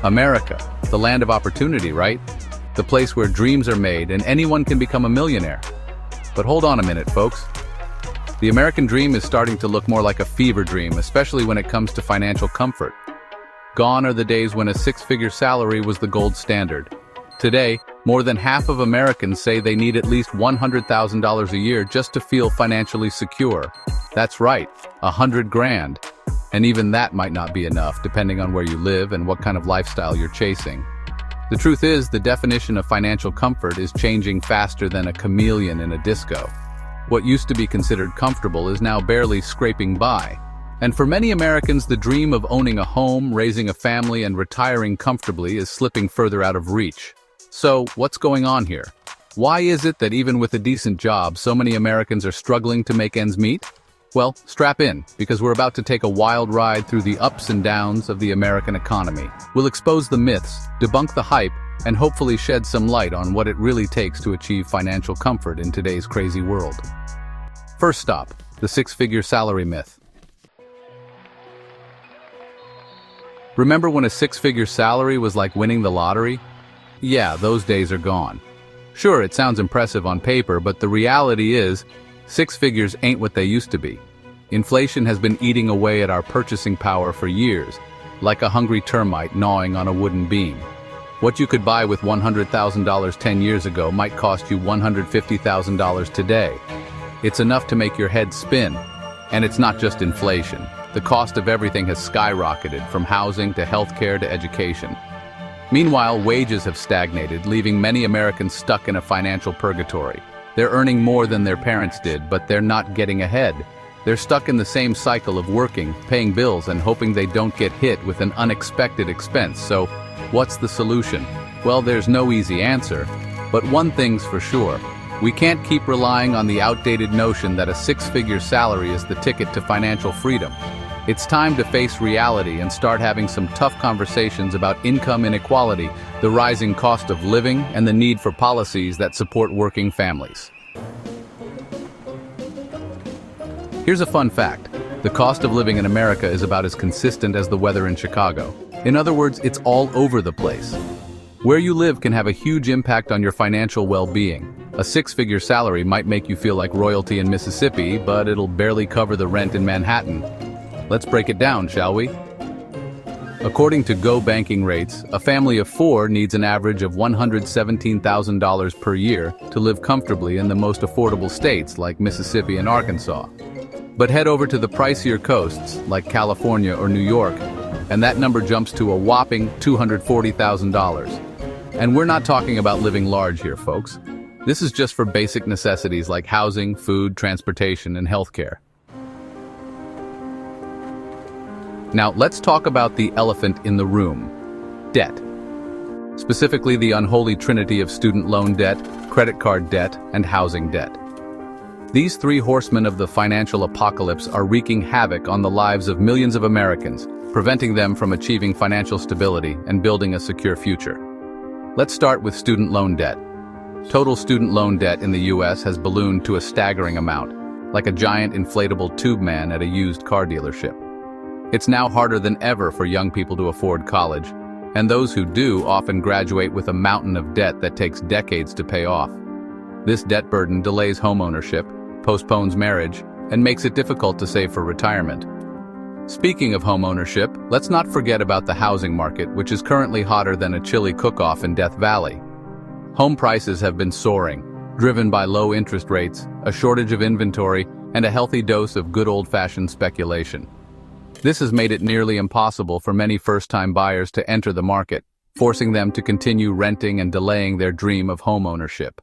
America, the land of opportunity, right? The place where dreams are made and anyone can become a millionaire. But hold on a minute, folks. The American dream is starting to look more like a fever dream, especially when it comes to financial comfort. Gone are the days when a six-figure salary was the gold standard. Today, more than half of Americans say they need at least $100,000 a year just to feel financially secure. That's right, 100 grand. And even that might not be enough, depending on where you live and what kind of lifestyle you're chasing. The truth is, the definition of financial comfort is changing faster than a chameleon in a disco. What used to be considered comfortable is now barely scraping by. And for many Americans, the dream of owning a home, raising a family, and retiring comfortably is slipping further out of reach. So, what's going on here? Why is it that even with a decent job, so many Americans are struggling to make ends meet? Well, strap in, because we're about to take a wild ride through the ups and downs of the American economy. We'll expose the myths, debunk the hype, and hopefully shed some light on what it really takes to achieve financial comfort in today's crazy world. First stop, the six-figure salary myth. Remember when a six-figure salary was like winning the lottery? Yeah, those days are gone. Sure, it sounds impressive on paper, but the reality is, six figures ain't what they used to be. Inflation has been eating away at our purchasing power for years, like a hungry termite gnawing on a wooden beam. What you could buy with $100,000 10 years ago might cost you $150,000 today. It's enough to make your head spin. And it's not just inflation. The cost of everything has skyrocketed, from housing to healthcare to education. Meanwhile, wages have stagnated, leaving many Americans stuck in a financial purgatory. They're earning more than their parents did, but they're not getting ahead. They're stuck in the same cycle of working, paying bills, and hoping they don't get hit with an unexpected expense. So, what's the solution? Well, there's no easy answer. But one thing's for sure. We can't keep relying on the outdated notion that a six-figure salary is the ticket to financial freedom. It's time to face reality and start having some tough conversations about income inequality, the rising cost of living, and the need for policies that support working families. Here's a fun fact. The cost of living in America is about as consistent as the weather in Chicago. In other words, it's all over the place. Where you live can have a huge impact on your financial well-being. A six-figure salary might make you feel like royalty in Mississippi, but it'll barely cover the rent in Manhattan. Let's break it down, shall we? According to Go Banking Rates, a family of four needs an average of $117,000 per year to live comfortably in the most affordable states like Mississippi and Arkansas. But head over to the pricier coasts like California or New York, and that number jumps to a whopping $240,000. And we're not talking about living large here, folks. This is just for basic necessities like housing, food, transportation, and healthcare. Now, let's talk about the elephant in the room: debt. Specifically, the unholy trinity of student loan debt, credit card debt, and housing debt. These three horsemen of the financial apocalypse are wreaking havoc on the lives of millions of Americans, preventing them from achieving financial stability and building a secure future. Let's start with student loan debt. Total student loan debt in the U.S. has ballooned to a staggering amount, like a giant inflatable tube man at a used car dealership. It's now harder than ever for young people to afford college, and those who do often graduate with a mountain of debt that takes decades to pay off. This debt burden delays homeownership, postpones marriage, and makes it difficult to save for retirement. Speaking of homeownership, let's not forget about the housing market, which is currently hotter than a chili cook-off in Death Valley. Home prices have been soaring, driven by low interest rates, a shortage of inventory, and a healthy dose of good old-fashioned speculation. This has made it nearly impossible for many first-time buyers to enter the market, forcing them to continue renting and delaying their dream of home ownership.